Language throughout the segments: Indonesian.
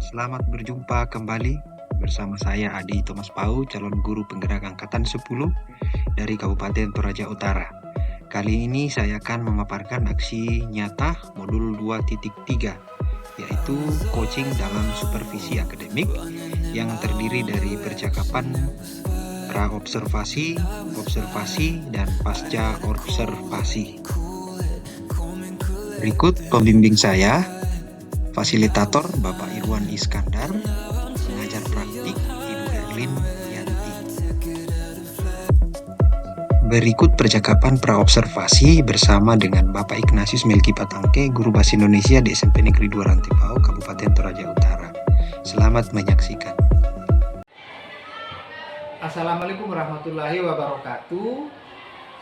Selamat berjumpa kembali bersama saya Adi Thomas Pau, calon guru penggerak angkatan 10 dari Kabupaten Toraja Utara. Kali ini saya akan memaparkan aksi nyata modul 2.3, yaitu coaching dalam supervisi akademik yang terdiri dari percakapan pra-observasi, observasi, dan pasca observasi. Berikut pembimbing saya, fasilitator Bapak Irwan Iskandar, pengajar praktik Ibu Erlin Yanti. Berikut percakapan praobservasi bersama dengan Bapak Ignatius Melki Patangke, Guru Bahasa Indonesia di SMP Negeri 2 Rantepao, Kabupaten Toraja Utara. Selamat menyaksikan. Assalamualaikum warahmatullahi wabarakatuh.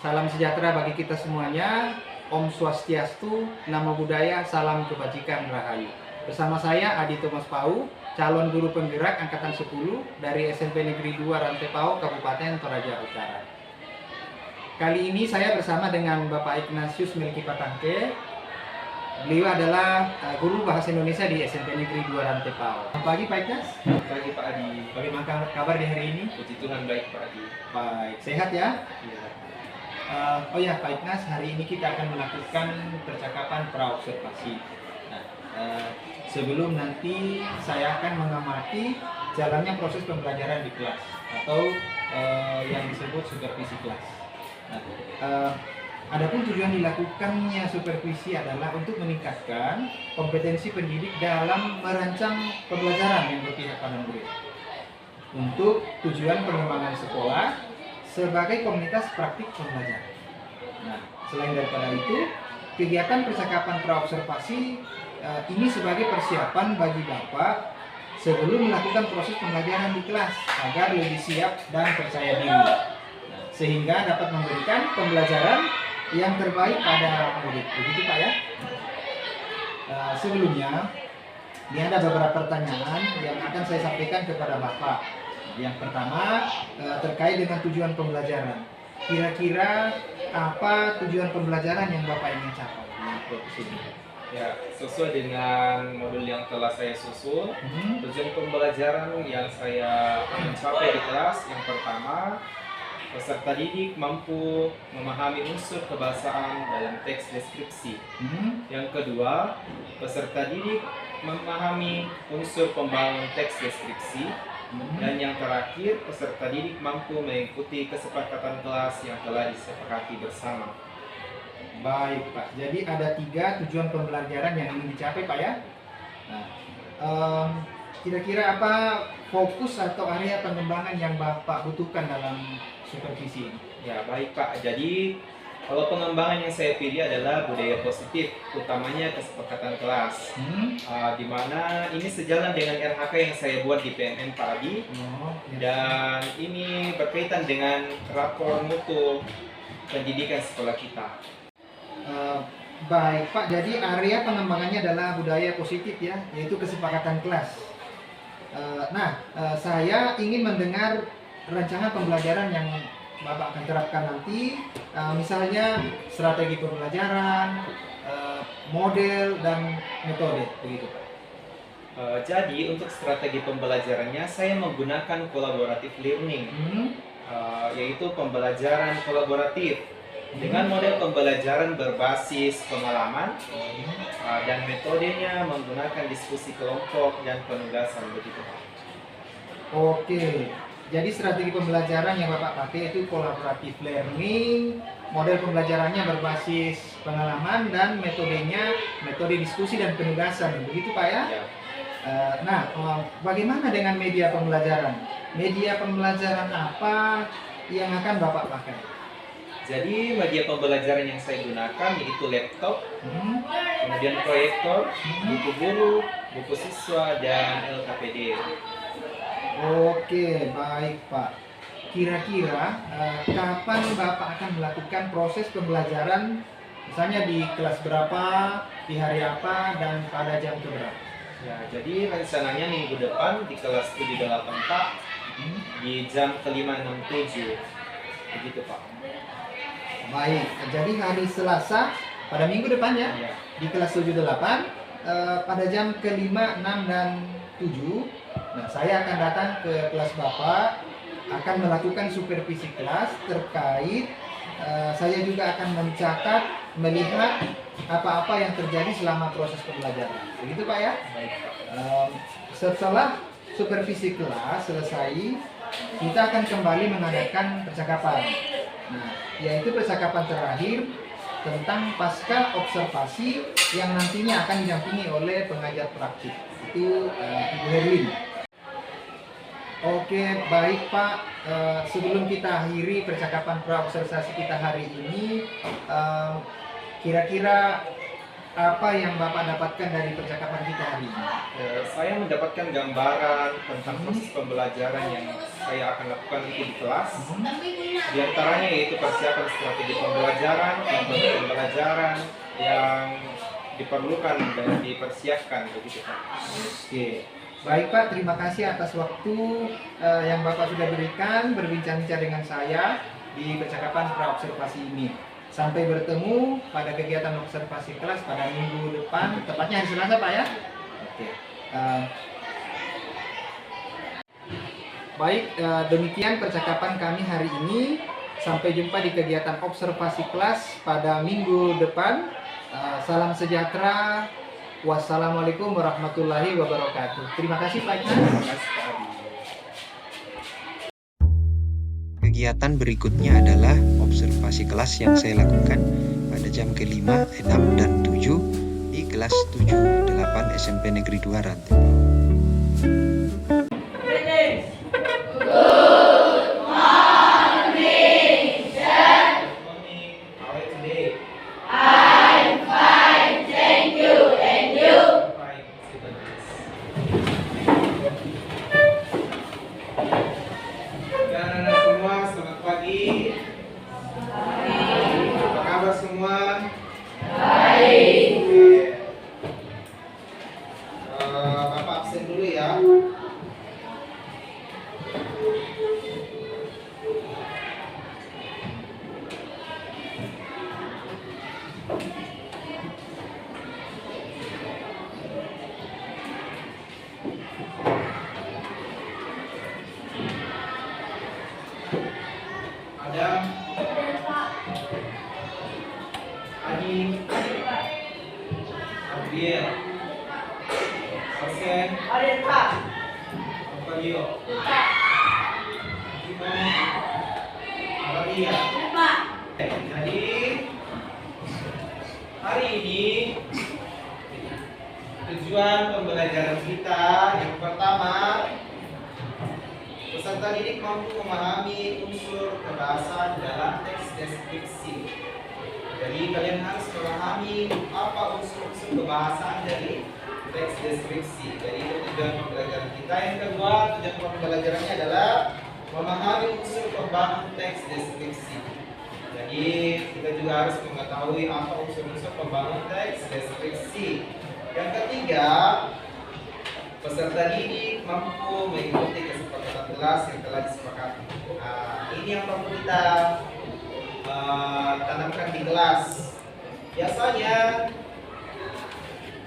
Salam sejahtera bagi kita semuanya. Om Swastiastu, Namo Buddhaya, salam kebajikan rahayu. Bersama saya Adi Thomas Pau, calon guru penggerak angkatan 10 dari SMP Negeri 2 Rantepao, Kabupaten Toraja Utara. Kali ini saya bersama dengan Bapak Ignatius Melki Patangke. Beliau adalah guru bahasa Indonesia di SMP Negeri 2 Rantepao. Selamat pagi Pak Ignas. Selamat pagi Pak Adi. Bagaimana kabar di hari ini? Puji Tuhan baik Pak Adi. Baik, sehat ya? Ya. Oh ya Pak Ignas, hari ini kita akan melakukan percakapan praobservasi. Nah, sebelum nanti saya akan mengamati jalannya proses pembelajaran di kelas atau yang disebut supervisi kelas. Nah, adapun tujuan dilakukannya supervisi adalah untuk meningkatkan kompetensi pendidik dalam merancang pembelajaran yang berpihak pada murid untuk tujuan pengembangan sekolah sebagai komunitas praktik pembelajaran. Nah, selain daripada itu, kegiatan percakapan praobservasi ini sebagai persiapan bagi Bapak sebelum melakukan proses pembelajaran di kelas agar lebih siap dan percaya diri, sehingga dapat memberikan pembelajaran yang terbaik pada murid. Begitu Pak ya. Sebelumnya, ini ada beberapa pertanyaan yang akan saya sampaikan kepada Bapak. Yang pertama terkait dengan tujuan pembelajaran. Kira-kira apa tujuan pembelajaran yang Bapak ingin capai di sini? Ya, sesuai dengan modul yang telah saya susun, tujuan pembelajaran yang saya capai di kelas yang pertama, peserta didik mampu memahami unsur kebahasaan dalam teks deskripsi. Yang kedua, peserta didik memahami unsur pembangun teks deskripsi. Dan yang terakhir, peserta didik mampu mengikuti kesepakatan kelas yang telah disepakati bersama. Baik Pak, jadi ada 3 tujuan pembelajaran yang ingin dicapai Pak ya. Nah, kira-kira apa fokus atau area pengembangan yang Bapak butuhkan dalam supervisi ini? Ya baik Pak, jadi kalau pengembangan yang saya pilih adalah budaya positif, utamanya kesepakatan kelas, di mana ini sejalan dengan RHK yang saya buat di PMN Pak Adi, dan ini berkaitan dengan rapor mutu pendidikan sekolah kita. Baik Pak, jadi area pengembangannya adalah budaya positif ya, yaitu kesepakatan kelas. Saya ingin mendengar rancangan pembelajaran yang Bapak akan terapkan nanti, misalnya strategi pembelajaran, model, dan metode, begitu Pak. Jadi untuk strategi pembelajarannya saya menggunakan collaborative learning, yaitu pembelajaran kolaboratif dengan model pembelajaran berbasis pengalaman, dan metodenya menggunakan diskusi kelompok dan penugasan, begitu Pak. Oke. Jadi strategi pembelajaran yang Bapak pakai itu collaborative learning, model pembelajarannya berbasis pengalaman, dan metodenya metode diskusi dan penugasan, begitu Pak ya? Ya. Bagaimana dengan media pembelajaran? Media pembelajaran apa yang akan Bapak pakai? Jadi media pembelajaran yang saya gunakan yaitu laptop, kemudian proyektor, buku guru, buku siswa, dan LKPD. Oke, baik Pak. Kira-kira kapan Bapak akan melakukan proses pembelajaran, misalnya di kelas berapa, di hari apa, dan pada jam berapa? Ya, jadi rencananya minggu depan di kelas 78 Pak, di jam ke-567, begitu Pak. Baik, jadi hari Selasa pada minggu depan ya, Ya. di kelas 78 pada jam ke-5, 6, dan 7. Nah, saya akan datang ke kelas Bapak, akan melakukan supervisi kelas terkait, saya juga akan mencatat, melihat apa-apa yang terjadi selama proses pembelajaran. Begitu Pak ya? Baik, Pak. Setelah supervisi kelas selesai, kita akan kembali mengadakan percakapan. Nah, yaitu percakapan terakhir tentang pasca observasi yang nantinya akan didampingi oleh pengajar praktik. Itu Ibu Herlin. Oke, baik Pak. Sebelum kita akhiri percakapan pra-observasi kita hari ini, kira-kira apa yang Bapak dapatkan dari percakapan kita hari ini? Saya mendapatkan gambaran tentang proses pembelajaran yang saya akan lakukan itu di kelas. Di antaranya yaitu persiapan strategi pembelajaran, metode pembelajaran yang diperlukan dan dipersiapkan begitu Pak. Oke. Baik Pak, terima kasih atas waktu yang Bapak sudah berikan berbincang-bincang dengan saya di percakapan pra-observasi ini. Sampai bertemu pada kegiatan observasi kelas pada minggu depan, tepatnya hari Selasa Pak ya. Oke. Baik, demikian percakapan kami hari ini. Sampai jumpa di kegiatan observasi kelas pada minggu depan. Salam sejahtera. Wassalamualaikum warahmatullahi wabarakatuh. Terima kasih Pak Inas. Terima kasih Pak Adi. Kegiatan berikutnya adalah observasi kelas yang saya lakukan pada jam ke-5, 6, dan 7 di kelas 7, 8 SMP Negeri 2 Rantai. Adam, Adi, Adriel, Arsen, Antonio, Maria. Jadi hari ini tujuan pembelajaran kita yang pertama, peserta didik mampu memahami unsur kebahasaan dalam teks deskripsi. Jadi kalian harus memahami apa unsur-unsur kebahasaan dari teks deskripsi. Jadi itu tujuan pembelajaran kita. Yang kedua, tujuan pembelajarannya adalah memahami unsur pembangun teks deskripsi. Jadi kita juga harus mengetahui apa unsur-unsur pembangun teks deskripsi. Yang ketiga, peserta didik mampu mengikuti kesepakatan kelas yang telah disepakati. Nah, ini yang perlu kita tanamkan di kelas. Biasanya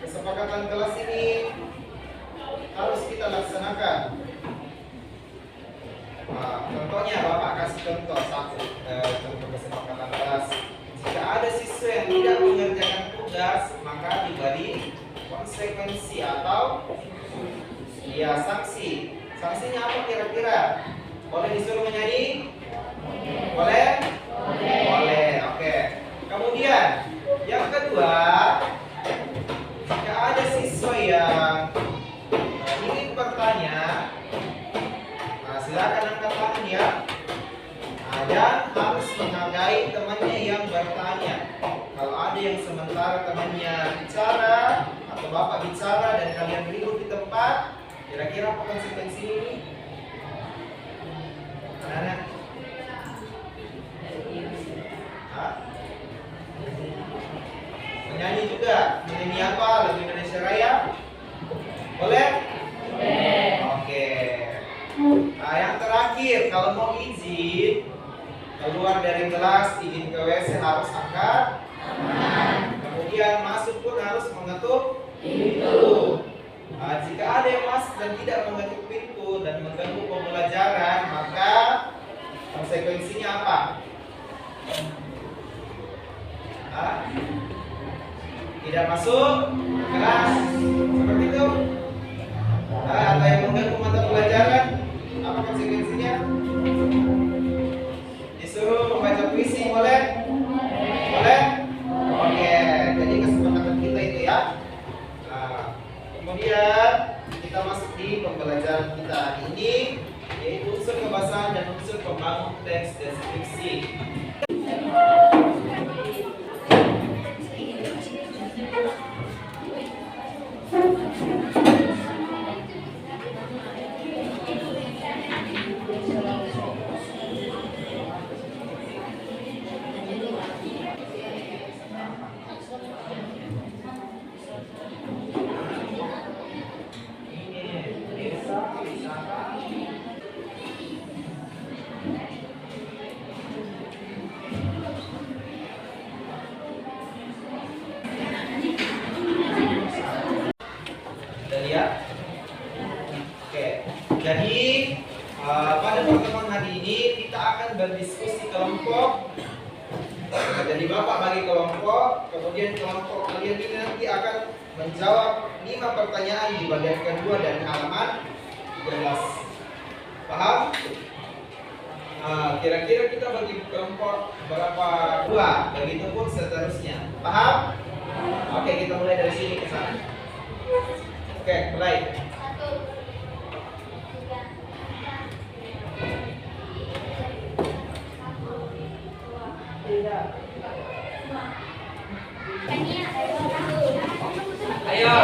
kesepakatan kelas ini harus kita laksanakan. Contohnya Bapak kasih contoh satu contoh kesepakatan kelas. Jika ada siswa yang tidak mengerjakan tugas, maka diberi konsekuensi atau ya sanksi. Sanksinya apa kira-kira? Boleh disuruh menyanyi? Boleh? Boleh. Oke. Kemudian yang kedua, jika ada siswa yang ingin bertanya, silakan angkat tangan ya. Dan harus menghargai temannya yang bertanya. Kalau ada yang sementara temannya bicara atau Bapak bicara dan kalian ribut di tempat, kira-kira apa konsekuensi ini? Anak-anak? Menyanyi juga? Menyanyi apa? Lagu Indonesia Raya? Boleh? Boleh. Oke. Nah, yang terakhir, kalau mau izin keluar dari kelas, izin ke WC harus angkat. Kemudian Kemudian masuk pun harus mengetuk pintu. Nah, jika ada yang masuk dan tidak mengetuk pintu dan mengganggu pembelajaran, maka konsekuensinya apa? Hah? Tidak masuk kelas seperti itu. Atau yang mengganggu mata pelajaran, apa konsekuensinya? Disuruh membaca puisi, boleh? Boleh? Oke, jadi kesepakatan kita itu ya. Nah, kemudian kita masuk di pembelajaran kita hari ini, yaitu unsur kebahasaan dan unsur pembangun teks deskripsi. Jadi pada pertemuan hari ini kita akan berdiskusi kelompok. Jadi Bapak bagi kelompok, kemudian kelompok kalian ini nanti akan menjawab 5 pertanyaan di bagian kedua dari halaman 13. Paham? Kira-kira kita bagi kelompok berapa? 2, begitu pun seterusnya. Paham? Oke, kita mulai dari sini ke sana. Oke, mulai. Ayo.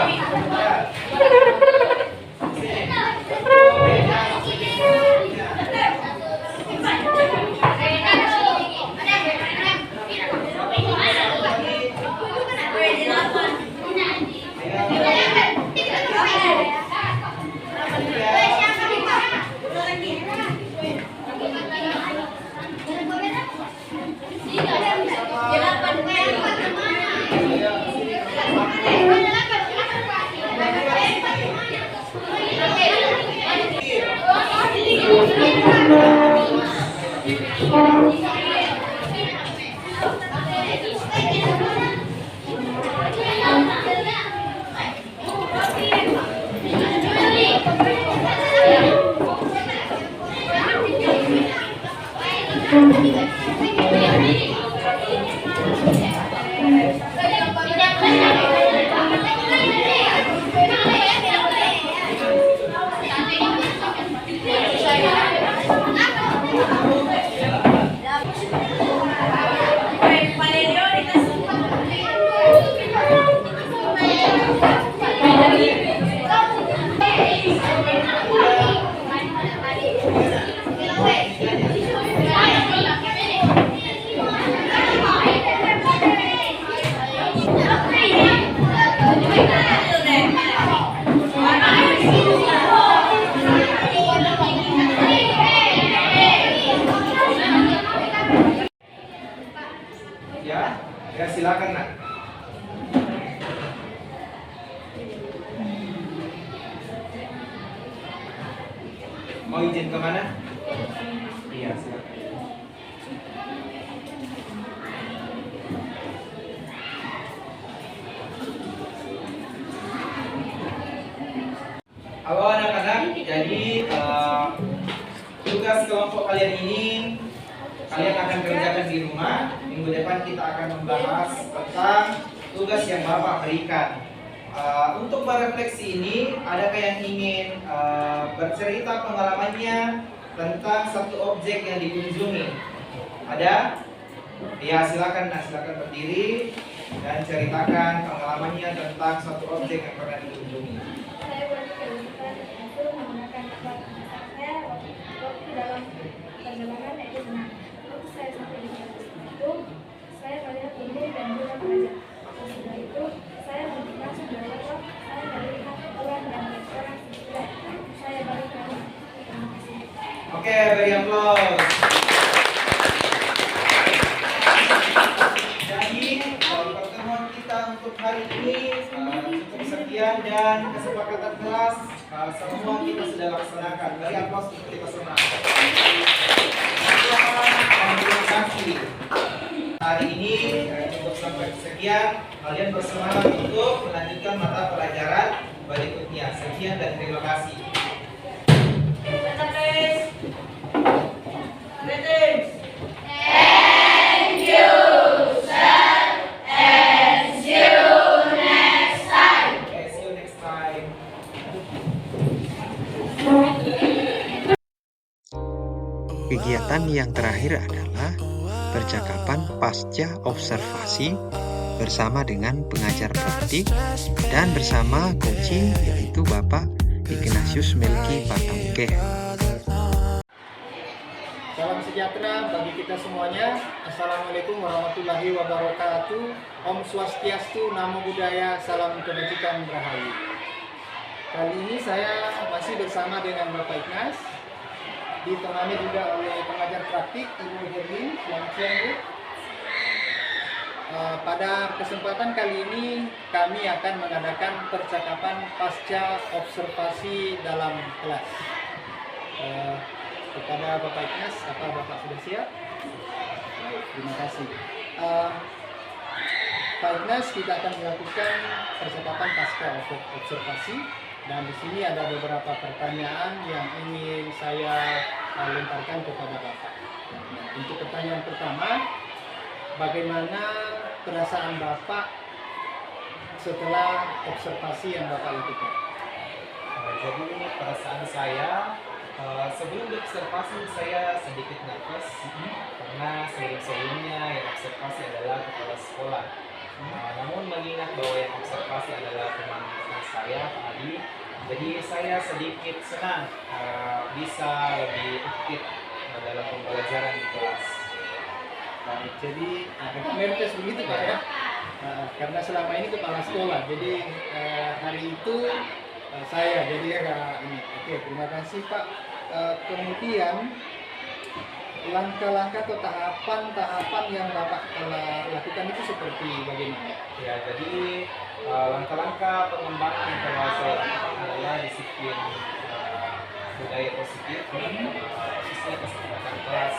Ya silakan nak. Mau izin kemana? Iya silakan. Halo anak-anak, jadi tugas kelompok kalian ini kalian akan kerjakan di rumah. Minggu depan kita akan membahas tentang tugas yang Bapak berikan. Untuk merefleksi ini, adakah yang ingin bercerita pengalamannya tentang satu objek yang dikunjungi? Ada? Ya silakan, silakan berdiri dan ceritakan pengalamannya tentang satu objek yang pernah dikunjungi. Saya bercerita itu menggunakan kapal saya waktu dalam perjalanan itu benar. Waktu saya sampai di tempat itu, saya melihat gunung dan juga raja. Sesudah itu, saya langsung berlewat. Saya melihat uang dan restoran sesudah itu, saya balik ke rumah. Terima kasih. Oke, beri aplaus. Jadi pertemuan kita untuk pengertian dan kesepakatan kelas semua kita sudah laksanakan. Beri aplaus untuk kita semua. Terima kasih. Hari ini cukup sampai sekian. Kalian bersemangat untuk melanjutkan mata pelajaran berikutnya. Sekian dan terima kasih. Okay, see you next time. Kegiatan yang terakhir adalah percakapan pasca observasi bersama dengan pengajar praktik dan bersama coaching yaitu Bapak Ignatius Melki Patangke. Salam sejahtera bagi kita semuanya. Assalamualaikum warahmatullahi wabarakatuh. Om Swastiastu, Namo Buddhaya, Salam Kebajikan Rahayu. Kali ini saya masih bersama dengan Bapak Ignas, ditemani juga oleh pengajar praktik Ibu Herlin. Selamat siang, Bu. Pada kesempatan kali ini kami akan mengadakan percakapan pasca observasi dalam kelas. Kepada Bapak Ignas, apa Bapak sudah siap? Baik, terima kasih. Pak Ignas, kita akan melakukan percakapan pasca observasi dan di sini ada beberapa pertanyaan yang ingin saya lemparkan kepada Bapak. Nah, untuk pertanyaan pertama, bagaimana perasaan Bapak setelah observasi yang Bapak lakukan? Jadi perasaan saya sebelum observasi saya sedikit nervous karena sebelumnya yang observasi adalah kepala sekolah. Namun mengingat bahwa yang observasi adalah teman saya, Pak Adi, jadi saya sedikit senang bisa lebih aktif dalam pembelajaran di kelas. Baik, jadi agak nervous begitu Pak ya? Karena selama ini kepala sekolah, jadi hari itu saya jadi agak ini. Oke, terima kasih Pak. Kemudian langkah-langkah atau tahapan-tahapan yang Bapak telah lakukan itu seperti bagaimana? Ya, jadi langkah-langkah pengembangan yang telah saya lakukan adalah disiplin budaya positif, khususnya kesepakatan kelas.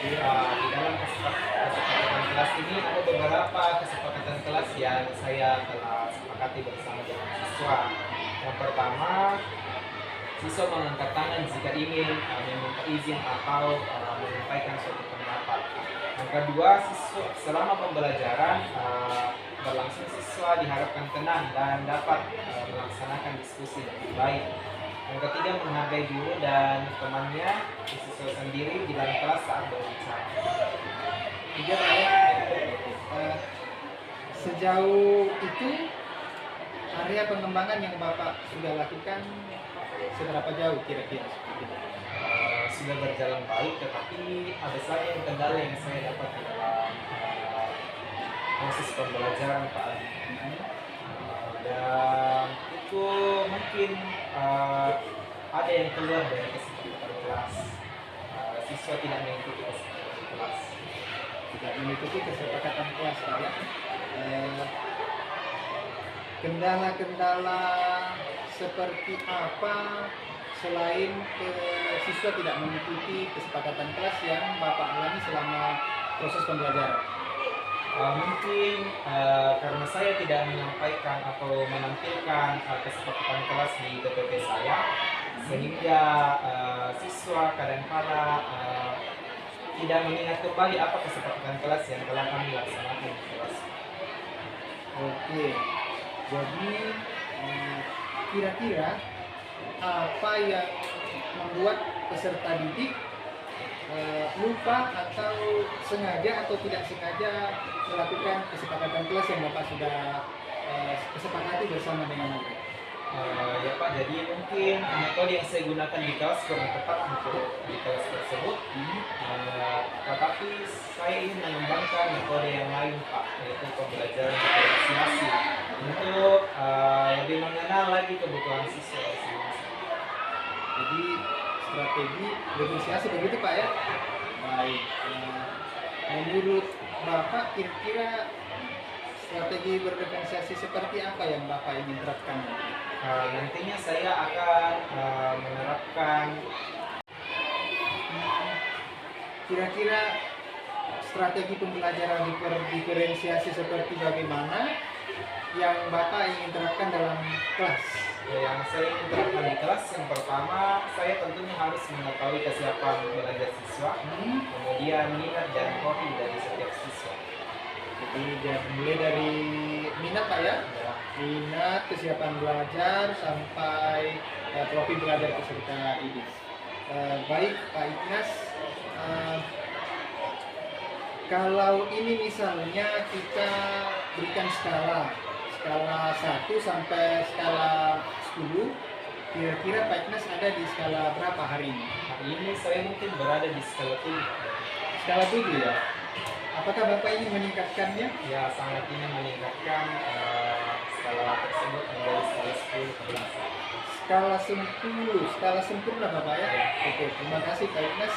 Di dalam kesepakatan kelas ini ada beberapa kesepakatan kelas yang saya telah sepakati bersama dengan siswa. Yang pertama, siswa mengangkat tangan jika ingin meminta izin atau menyampaikan suatu pendapat. Yang kedua, siswa selama pembelajaran berlangsung siswa diharapkan tenang dan dapat melaksanakan diskusi dengan baik. Yang ketiga, menghargai guru dan temannya, siswa sendiri di dalam kelas saat berbicara. Tiga Pak ya? Sejauh itu area pengembangan yang Bapak sudah lakukan seberapa jauh kira-kira? Sudah berjalan baik, tetapi ada saja kendala yang saya dapat di dalam proses pembelajaran Pak Adi. Dan itu mungkin ada yang keluar dari kesepakatan kelas. Siswa tidak mengikuti kesepakatan kelas. Tidak mengikuti kesepakatan kelas Pak ya? Kendala-kendala seperti apa selain siswa tidak mengikuti kesepakatan kelas yang Bapak alami selama proses pembelajaran? Mungkin karena saya tidak menyampaikan atau menampilkan kesepakatan kelas di TPP saya, sehingga siswa kadang-kala tidak mengingat kembali apa kesepakatan kelas yang telah kami laksanakan di kelas. Oke, jadi kira-kira apa yang membuat peserta didik lupa atau sengaja atau tidak sengaja melakukan kesepakatan kelas yang Bapak sudah kesepakati bersama dengan mereka? Ya Pak, jadi mungkin metode yang saya gunakan di kelas kurang tepat untuk di kelas tersebut. Tetapi saya ingin mengembangkan metode yang lain Pak, yaitu pembelajaran diferensiasi untuk lebih mengenal lagi kebutuhan siswa. Jadi strategi diferensiasi begitu Pak ya? Baik. Menurut Bapak kira-kira strategi berdiferensiasi seperti apa yang Bapak ingin terapkan? Nantinya saya akan menerapkan Kira-kira strategi pembelajaran diferensiasi seperti bagaimana yang Bapak ingin terapkan dalam kelas? yang saya ingin terapkan di kelas. Yang pertama, saya tentunya harus mengetahui kesiapan belajar siswa, kemudian minat dan hobi dari setiap siswa. Jadi mulai dari minat Pak ya, Ya, minat, kesiapan belajar sampai profil belajar peserta didik. Baik Pak Ignas, kalau ini misalnya kita berikan skala 1 sampai skala 10, kira-kira Pak Ignas ada di skala berapa hari ini? hari ini saya mungkin berada di skala 7. Skala 7 ya. Apakah Bapak ingin meningkatkannya? Ya, sangat ingin meningkatkan skala tersebut menjadi skala 10 ke belakang. Skala 10, skala sempurna Bapak ya. Oke, terima kasih Pak Ignas.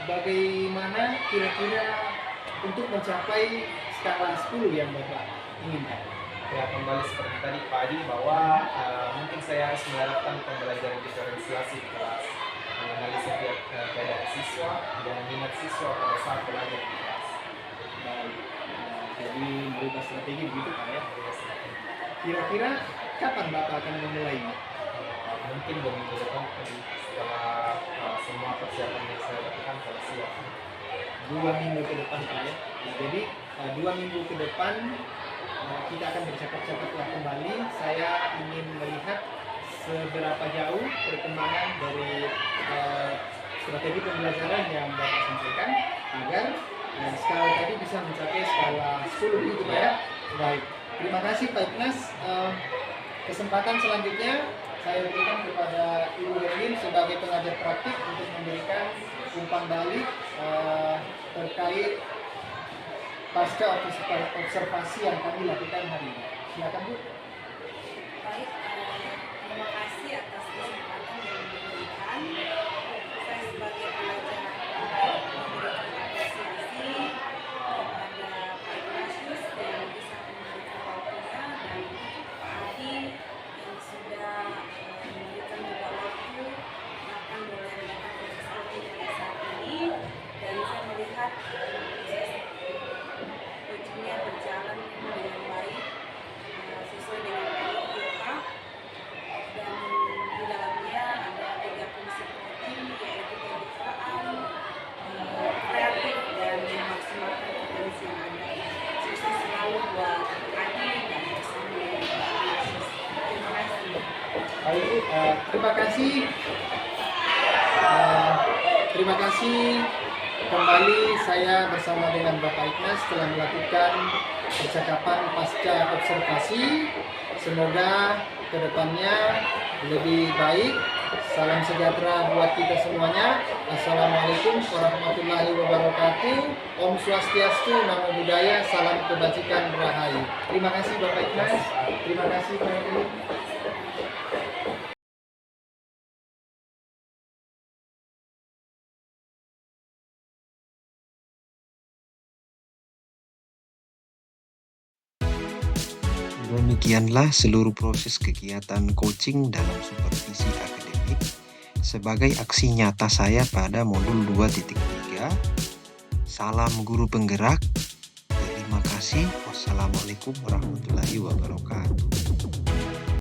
Bagaimana kira-kira untuk mencapai skala 10 yang Bapak inginkan? Ya, kembali seperti tadi Pak Adi, bahwa mungkin saya harus menerapkan pembelajaran diferensiasi di kelas, mengenali setiap keadaan siswa dan minat siswa pada saat belajar di kelas. Baik, jadi berubah strategi begitu Pak ya. Kira-kira kapan Bapak akan memulainya? Mungkin 2 minggu depan setelah semua persiapan yang saya lakukan telah siap. 2 minggu ke depan Pak ya. Jadi 2 minggu ke depan kita akan bercakap-cakaplah kembali. Saya ingin melihat seberapa jauh perkembangan dari strategi pembelajaran yang Bapak sampaikan agar skala tadi bisa mencapai skala 10 itu Pak ya. Baik, terima kasih Pak Ignas. Kesempatan selanjutnya saya berikan kepada Ibu Herlin sebagai pengajar praktik untuk memberikan umpan balik terkait pasca observasi yang kami lakukan hari ini. Silakan Bu. Baik, terima kasih atas kesempatan yang diberikan. Saya sebagai pengajar memberikan apresiasi kepada Pak Ignatius yang bisa memberikan waktunya dan Pak Adi yang sudah memberikan juga waktu akan mulai melakukan proses audit pada saat ini, dan saya melihat proses ujinya berjalan dengan baik sesuai dengan program kita, dan di dalamnya ada 3 fungsi penting, yaitu kebukaan, kreatif, dan memaksimalkan potensi yang ada. Sukses selalu buat Adi dan bersama dengan Pak Ignatius. Terima kasih. Baik Bu, terima kasih. Terima kasih. Kembali saya bersama dengan Bapak Ignas telah melakukan percakapan pasca observasi. Semoga kedepannya lebih baik. Salam sejahtera buat kita semuanya. Assalamualaikum warahmatullahi wabarakatuh. Om Swastiastu, Namo Buddhaya, salam kebajikan rahayu. Terima kasih Bapak Ignas. Terima kasih Pak Ibu. Demikianlah seluruh proses kegiatan coaching dalam supervisi akademik sebagai aksi nyata saya pada modul 2.3. Salam guru penggerak. Terima kasih. Wassalamualaikum warahmatullahi wabarakatuh.